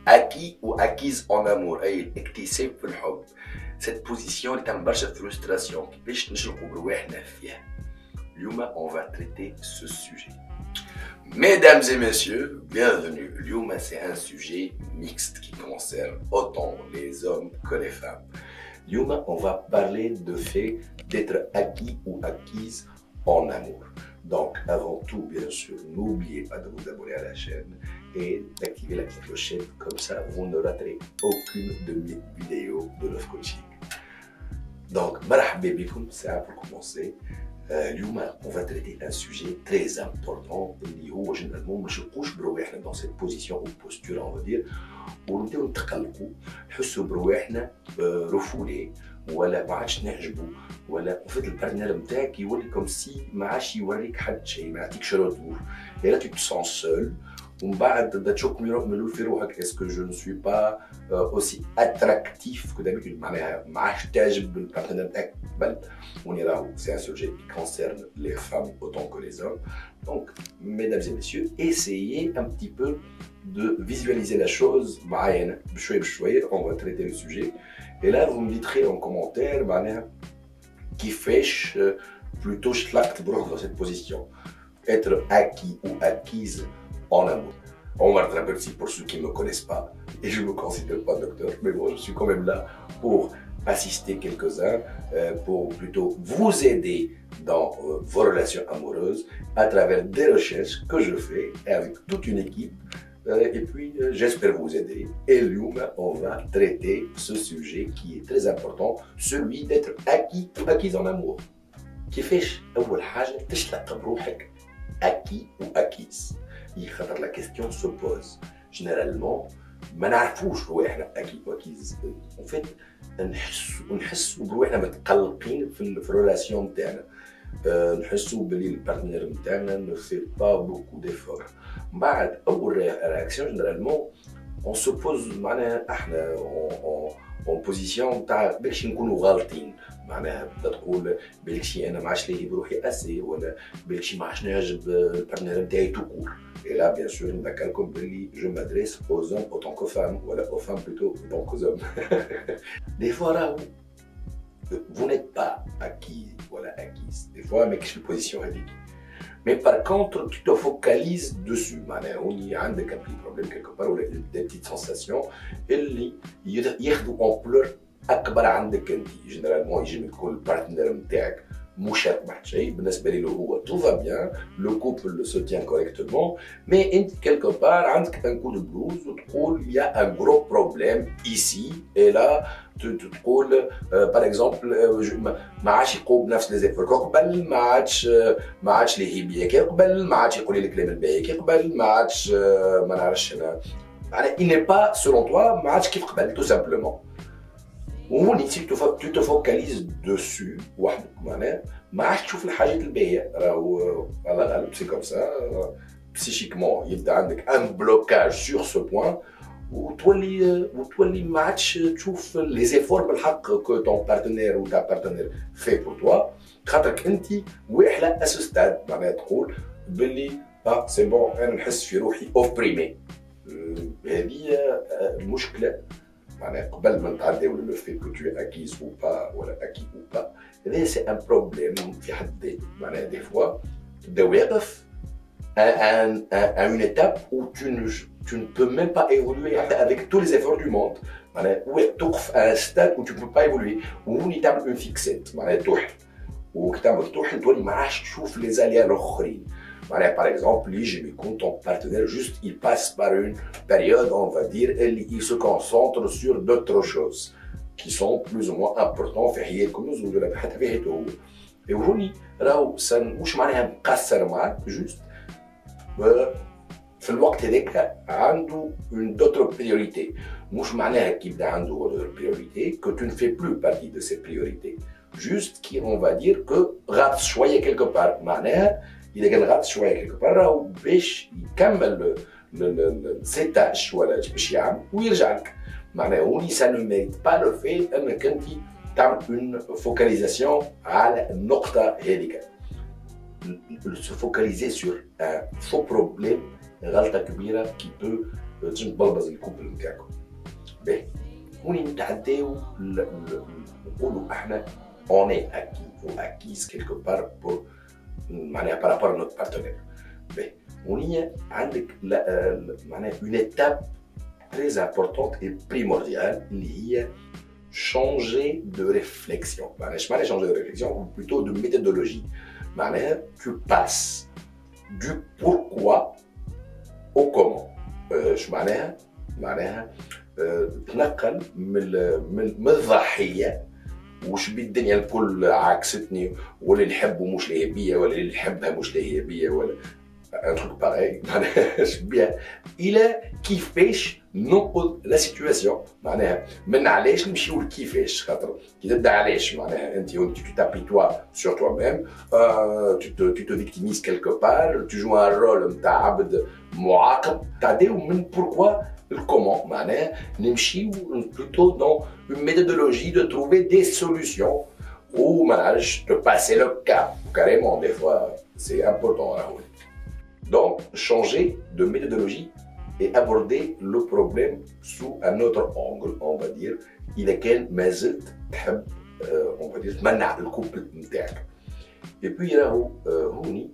acquis ou acquise en amour أي الاكتساب في الحب. cette position اللي تعمل برشا frustration كيفاش نشرقوا برواحنا فيها. اليوم on va traiter ce sujet. Mesdames et messieurs, bienvenue. L'Yuma, c'est un sujet mixte qui concerne autant les hommes que les femmes. L'Yuma, on va parler de fait d'être acquis ou acquise en amour. Donc, avant tout, bien sûr, n'oubliez pas de vous abonner à la chaîne et d'activer la petite clochette. Comme ça, vous ne raterez aucune de mes vidéos de Love Coaching. Donc, marhaba bikoum, c'est pour commencer. On va traiter un sujet très important اللي هو généralement ما نشوفوش برواحنا dans cette position ou posture on va dire ونبداو نتقلقوا نحسوا برواحنا رفولي ولا ما عادش نعجبوا ولا en fait البارتنير نتاعك يولي كوم سي ما عادش يوريك حد شيء ما يعطيكش روتور et là tu te sens seul ومن بعد تبدا تشوف ملول في روحك اسكو جو نو سوي با اوسي اتراكتيف كو دابيتود معناها ما عادش تعجب البارتنير نتاعك قبل وني راهو سي ان سوجي qui concerne les femmes autant que les hommes. Donc mesdames et messieurs, essayez un petit peu de visualiser la chose معايا بشويه بشويه. On va traiter le sujet et là vous me direz en commentaire معناها كيفاش plutôt شلقت بروحك dans cette position. Être acquis ou acquise en amour. On va le rappeler pour ceux qui ne me connaissent pas, et je ne me considère pas docteur, mais bon, je suis quand même là pour assister quelques-uns, pour plutôt vous aider dans vos relations amoureuses à travers des recherches que je fais avec toute une équipe, et puis j'espère vous aider. Et Lyouma, on va traiter ce sujet qui est très important, celui d'être acquis ou acquise en amour. كيفاش أول حاجة تشلق بروحك acquis ou acquise. La question se pose. Généralement, ما نعرفوش رواحنا acquis ou acquise. En fait, نحسوا برواحنا متقلقين في الريلاسيون نتاعنا. نحسوا بلي البارتنير نتاعنا ne fait pas beaucoup d'efforts. من بعد أول réaction généralement, on se pose معناها احنا en position تاع باش نكونوا غالطين. معناها تبدا تقول بالكشي انا ما عادش لاهي بروحي اسي ولا بالكشي ما عادش نعجب البارتنير نتاعي تو كور. Et là, bien sûr, نذكركم باللي je m'adresse aux hommes autant qu'aux femmes, voilà, aux femmes plutôt autant qu'aux hommes. Des fois, là, vous n'êtes pas acquis, voilà, acquise. Des fois, mais quelle position est. Mais par contre, tu te focalises dessus. معناها هوني عندك un petit problème quelque part ولا des petites sensations اللي ياخذوا ampleur أكبر عندك أنت. Généralement, يجي يكون البارتنير نتاعك مش هتبحث شيء بالنسبه لي هو tout va bien, le couple se tient correctement, mais انت quelque part عندك un coup de blues وتقول il y a un gros problème ici et là تقول par exemple ما عادش يقوم بنفس لي زيفور قبل ما عادش ليه بيك قبل ما عادش يقول لي الكلام الباهي قبل ما عادش ما نعرفش انا معناها il n'est pas selon toi ما عادش كيف قبل tout simplement. وهوني tu te focalises dessus وحدك معناها ما عادش تشوف الحاجات الباهيه راهو على الغالب سي كوم سا بسيشيكمون يبدا عندك ان بلوكاج سور سو بوان وتولي ما عادش تشوف لي زيفور بالحق كو طون بارتنير و تا بارتنير في بور توا خاطرك انت واحله اسو ستاد معناها تقول باللي سي بون انا نحس في روحي اوبريمي. هذه المشكله معناها قبل ما نتعداو لو فيت كو تو اكيز او با ولا اكي او با. هذا سي ان بروبليم في حد ذاته معناها دي فوا تبدا واقف à une étape où tu ne peux même pas évoluer avec tous les efforts du monde. معناها توقف à un stade où tu ne peux pas évoluer وهوني تعمل اون فيكسيت معناها توحل وكتعمل توحل تولي ما عادش تشوف لي زاليا الاخرين. Par exemple, quand ton partenaire juste il passe par une période, on va dire, il se concentre sur d'autres choses qui sont plus ou moins importantes في حياتكم ولا حتى في حياته هو. وهوني راهو مش معناها مقصر معاك جوست في الوقت هذاك عنده une d'autres priorités. مش معناها كي يبدا عنده d'autres priorités que tu ne fais plus partie de ses priorités. Juste qui on va dire que غاب شوية quelque part معناها إذا كان غاب شوية كيلكو بار راهو باش يكمل سي تاش ولا باش يعمل ويرجع لك. معناها هوني سا نو ميريت با لو فيت انك انت تعمل اون فوكاليزاسيون على النقطة هذيك. se focaliser sur un faux problème غلطة كبيرة qui peut تنجم تبلبز الكوبل نتاعكم. باهي هوني نتعداو نقولوا احنا on est acquis ou acquise quelque part pour معناها par rapport à notre partenaire. باهي هوني عندك معناها une étape très importante et primordiale اللي هي changer de réflexion. معناها changer de réflexion ou plutôt de méthodologie. معناها tu passes du pourquoi au comment. معناها تنقل من الضحيه وش بي الدنيا الكل عكستني ولا اللي نحبه مش لاهي بيا ولا اللي نحبها مش لاهي بيا ولا ان تروك باغي معناها بيها الى كيفاش ننقذ لا سيتواسيون. معناها من علاش نمشيو لكيفاش خاطر كي تبدا علاش معناها انت tu t'apitoies sur toi-même, tu te victimises quelque part, tu joues un rôle نتاع عبد معاقب. تعداو من pourquoi comment معناها نمشيو plutôt dans une méthodologie de trouver des solutions ou manage de passer le cap carrément des fois c'est important là. Donc changer de méthodologie et aborder le problème sous un autre angle, on va dire إذا كان ما زلت تحب on va dire تمنع الكوبل نتاعك. Et puis راهو هوني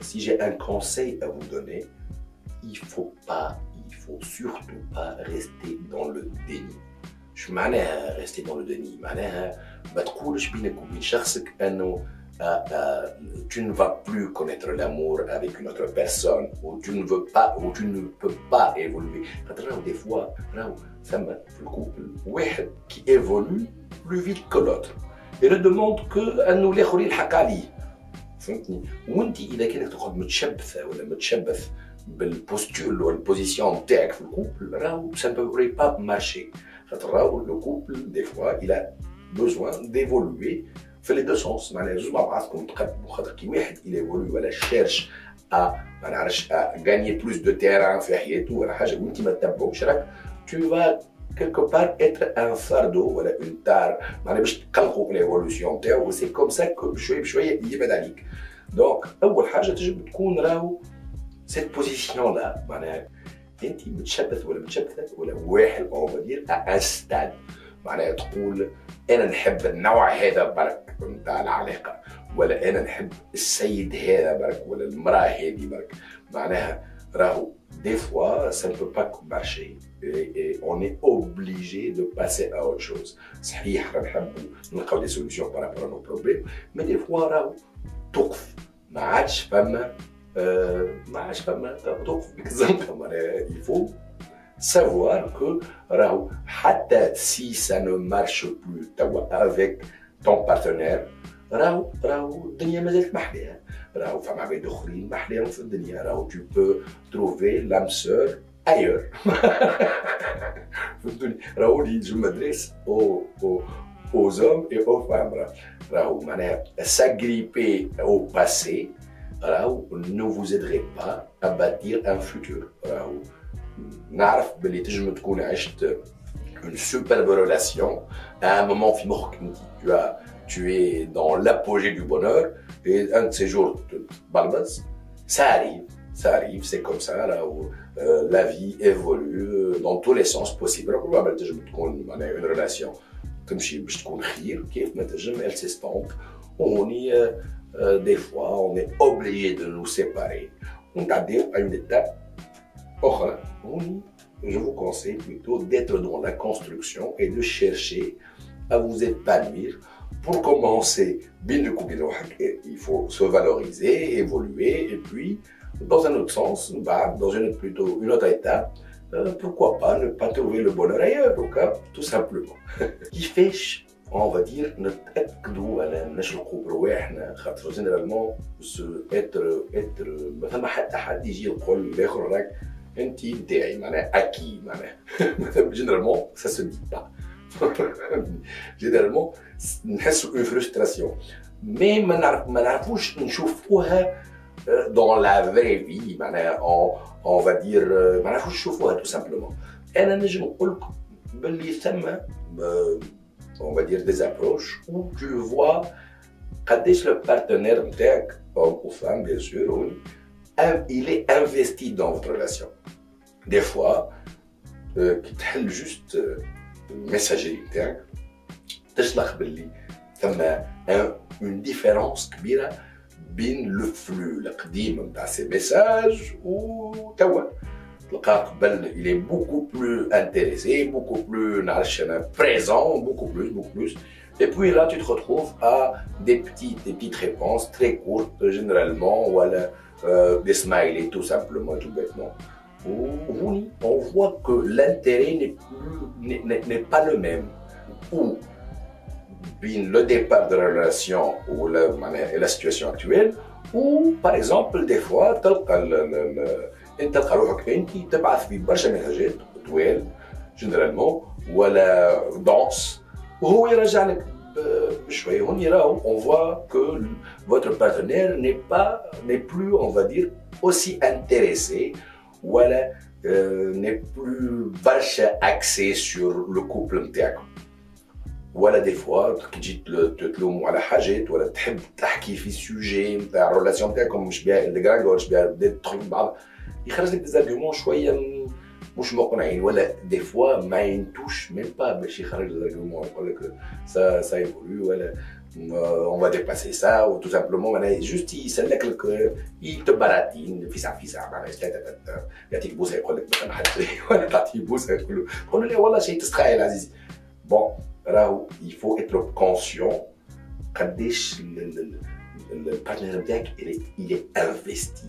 si j'ai un conseil à vous donner, il faut surtout pas rester dans le déni. شو معناها rester dans le déni؟ معناها ما تقولش بينك وبين شخصك انه tu ne vas plus connaître l'amour avec une autre personne ou tu ne veux pas ou tu ne peux pas évoluer. خاطر راهو des fois راهو ثم في الكوبل واحد qui évolue plus vite que l'autre et ne demande que انه الاخر يلحق عليه. فهمتني؟ وانت اذا كانك تقعد متشبثه ولا متشبث بالبوستول ولا البوزيسيون نتاعك في الكوبل راهو ça ne peut pas marcher. خاطر راهو le couple des fois il a besoin d'évoluer في les deux sens. معناها زوج مع بعضكم تقدموا خاطر كي واحد il évolue ولا cherche à ما نعرفش à gagner plus de terrain في حياته ولا حاجه وانت ما تتبعوش راك tu vas quelque part être un fardeau ولا une tare معناها باش تقلقوا في l'évolution نتاعو. c'est comme ça que بشويه بشويه يبعد عليك. دونك اول حاجه تجب تكون راهو cette position là معناها انت متشبث ولا متشبثه ولا واحد on va dire à un stade. معناها تقول انا نحب النوع هذا برك نتاع العلاقه ولا انا نحب السيد هذا برك ولا المراه هذه برك. معناها راهو des fois ça ne peut pas marcher et on est obligé de passer à autre chose. صحيح رانا نحبوا نلقاو des solutions par rapport à nos problèmes mais des fois راهو توقف ما عادش فما توقف بك الزنقه. معناها il faut savoir que راهو حتى si ça ne marche plus توا avec ton partenaire راهو الدنيا مازالت محليها. راهو فما عباد اخرين محليهم في الدنيا. راهو tu peux trouver l'âme sœur ailleurs. فهمتوني؟ راهو اللي ينجم مدرس aux hommes et aux femmes. راهو معناها s'agripper au passé راهو ne vous aiderait pas à bâtir un futur. راهو نعرف باللي تنجم تكون عشت une superbe relation à un moment في مخك انت tu es dans l'apogée du bonheur et un de ces jours تبلبز. ça arrive c'est comme ça راهو la vie évolue dans tous les sens possibles. probablement تنجم تكون معناها une relation تمشي باش تكون خير كيف ما تنجم elle s'estompe وهوني des fois on est obligé de nous séparer. ونتعداو à une étape أخرى. هوني je vous conseille plutôt d'être dans la construction et de chercher à vous épanouir. Pour commencer, bien du coup, il faut se valoriser, évoluer, et puis, dans un autre sens, dans une autre étape, pourquoi pas ne pas trouver le bonheur ailleurs, tout simplement. كيفاش on va dire نتأكدوا على نشرقوا برواحنا خاطر جينيرالمون être ما فما حتى حد يجي يقول للاخر راك انت نتاعي معناها اكي معناها جينيرالمون ça se dit pas. جينيرالمون نحسوا اون فرستراسيون مي ما نعرفوش نشوفوها dans la vraie vie معناها on va dire ما نعرفوش نشوفوها tout simplement. انا نجم نقول لكم باللي ثم on va dire des approches où tu vois قداش le partenaire نتاعك homme ou femme bien sûr il est investi dans votre relation. Des fois, كي تحل juste messagerie نتاعك تشلق باللي ثم une différence كبيرة بين لو فلو القديم نتاع سي ميساج وتوا تلقاه قبل il est beaucoup plus intéressé, beaucoup plus نعرفش انا présent, beaucoup plus. Et puis là tu te retrouves à des petites réponses très courtes généralement ou des smileys tout simplement tout bêtement. Oui, on voit que l'intérêt n'est pas le même. Ou bien le départ de la relation ou la situation actuelle, ou par exemple des fois انت تلقى روحك انت تبعث في برشا مساجات طوال جنرالمون ولا دونس وهو يرجع لك بشويه هون يراو on voit que votre partenaire n'est plus on va dire aussi intéressé ولا n'est plus برشا axé sur le couple نتاعكم ولا دي فوا كي تجي تلوموا على حاجات ولا تحب تحكي في سوجي نتاع الريلاسيون نتاعكم مش بها الديغراغور مش بها تدخل بعض يخرج لك ديزارغيومون شويه مش مقنعين ولا دي فوا ما ينتوش ميم با باش يخرج ديزارغيومون يقول لك سا ايفولو ولا on va dépasser ça ou tout simplement معناها جوست يسلك لك يتبراتين في ساعه معناها يعطيك بوسه يقول لك مثلا حد ولا تعطيه بوسه تقول له والله شيء تستخيل عزيزي بون راهو il faut être conscient قداش البارتنر نتاعك il est investi.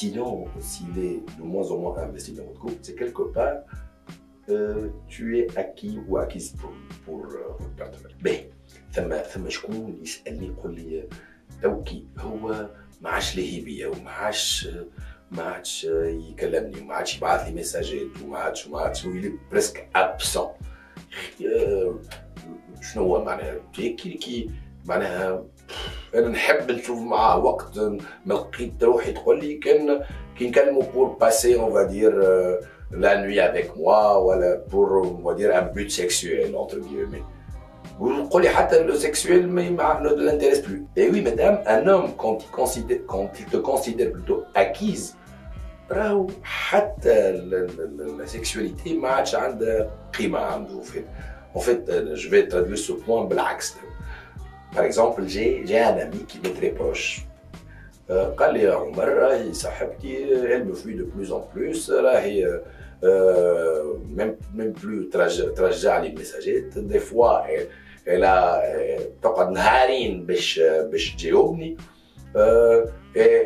Sinon, s'il est de moins en moins investi dans votre couple, c'est quelque part tu es acquis ou acquise pour votre partenaire. Ben, ثم شكون يسألني يقول لي توكي هو ما عادش له بيا وما عادش يكلمني وما عادش يبعث لي ميساجات وما عادش ويلي بريسك ابسون. شنو هو معناها؟ كي معناها انا نحب نشوف معاه وقت ما لقيت روحي تقول لي كي نكلمو بور باسي اون فا دير لا نوي افيك موا ولا بور اون فا دير ان بوت سيكسويل اونتر غيومي ويقول لي حتى لو سيكسويل ما لانتيريس بلو. اي وي مدام ان هوم كونت il te considère plutôt acquise راهو حتى la sexualité ما عادش عندها قيمه عنده. En fait, je vais traduire ce point بالعكس. Par exemple, j'ai un ami qui m'est très proche. قال لي عمر راهي صاحبتي elle me fuit de plus en plus راهي même plus ترجع لي ميساجات des fois تقعد نهارين باش تجاوبني.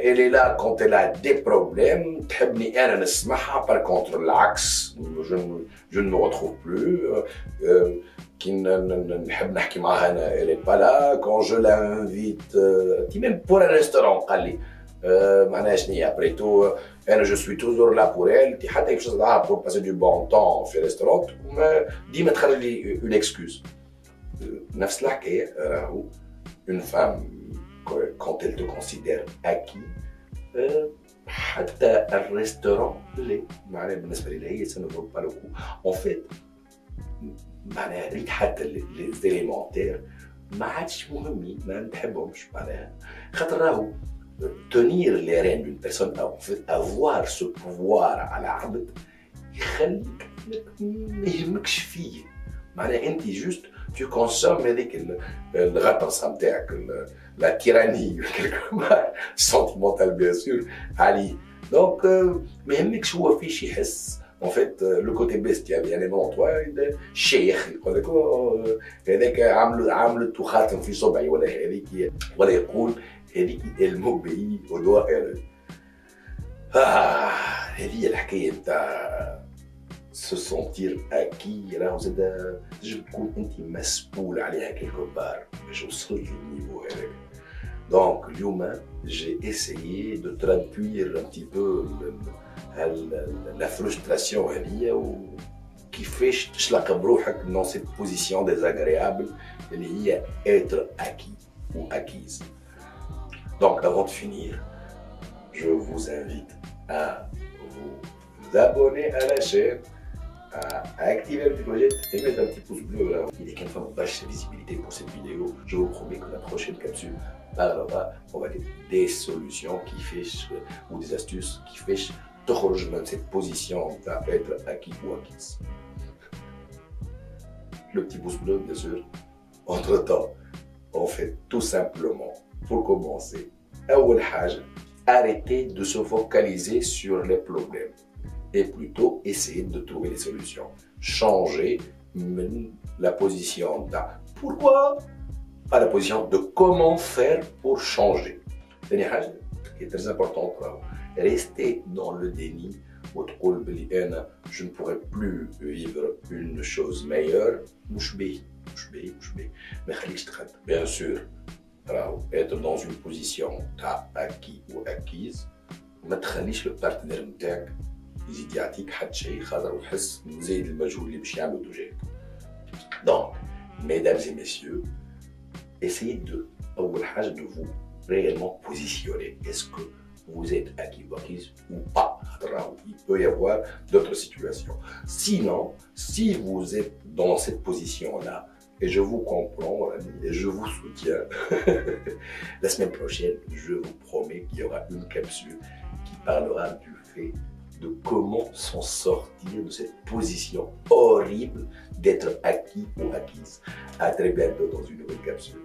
Elle est là quand elle a des problèmes تحبني انا نسمعها par contre العكس je ne me retrouve plus. كي نحب نحكي معاها انا elle est pas là quand je l'invite même pour un restaurant قال لي معناها شنيا après tout انا je suis toujours là pour elle حتى باش نطلعها pour passer du bon temps في ريستورون ديما تخرج لي une excuse. نفس الحكايه راهو une femme quand elle te considère acquis حتى الريستورون اللي معناها بالنسبه لي هي ça ne vaut pas le coup. En fait معناها ريت حتى لي زيليمونتير ما عادش مهمين ما نحبهمش معناها خاطر راهو tenir les rênes d'une personne en fait avoir ce pouvoir على عبد يخليك ما يهمكش فيه معناها انت جوست tu consommes هذيك الغطرسه نتاعك la tyrannie quelque part sentimentale bien sûr عليه دونك ما يهمكش هو فيش يحس. En fait, le côté bestial, يعني bon, toi, الشيخ يقول لك هذاك عامل خاتم في صبعي ولا هذيك ولا يقول هذيك المبي ودواء هذه الحكايه نتاع se sentir acquis راهو زاد تجي تكون انت مسؤول عليها كيلكو بار باش وصلت للنيفو هذاك. دونك اليوم j'ai essayé de traduire un petit peu la frustration هذه وكيفاش تشلق بروحك dans cette position désagréable اللي هي être acquis ou acquise. Donc avant de finir, je vous invite à vous abonner à la chaîne, à activer la petite clochette et mettre un petit pouce bleu là. Il est qu'une fois vache de visibilité pour cette vidéo. Je vous promets que la prochaine capsule parlera, on va dire, des solutions qui fichent ou des astuces qui fichent تخرج من cette position d'être acquis ou acquise. Le petit pouce bleu, bien sûr. Entre-temps, on fait tout simplement, pour commencer, arrêtez de se focaliser sur les problèmes et plutôt essayer de trouver des solutions. Changer la position de pourquoi à la position de comment faire pour changer. C'est qui est très important. Rester dans le déni ou je ne pourrais plus vivre une chose meilleure. Bien sûr, être dans une position acquis ou acquise, ما تخليش البارتنير نتاعك يزيد يعطيك حتى شيء خاطر ويحس مزيد المجهود اللي باش يعملو توجاهك. Donc, mesdames et messieurs, essayez de vous réellement positionner. Est-ce que vous êtes acquis ou acquise ou pas? Il peut y avoir d'autres situations. Sinon, si vous êtes dans cette position-là, et je vous comprends et je vous soutiens, la semaine prochaine, je vous promets qu'il y aura une capsule qui parlera du fait de comment s'en sortir de cette position horrible d'être acquis ou acquise. À très bientôt dans une nouvelle capsule.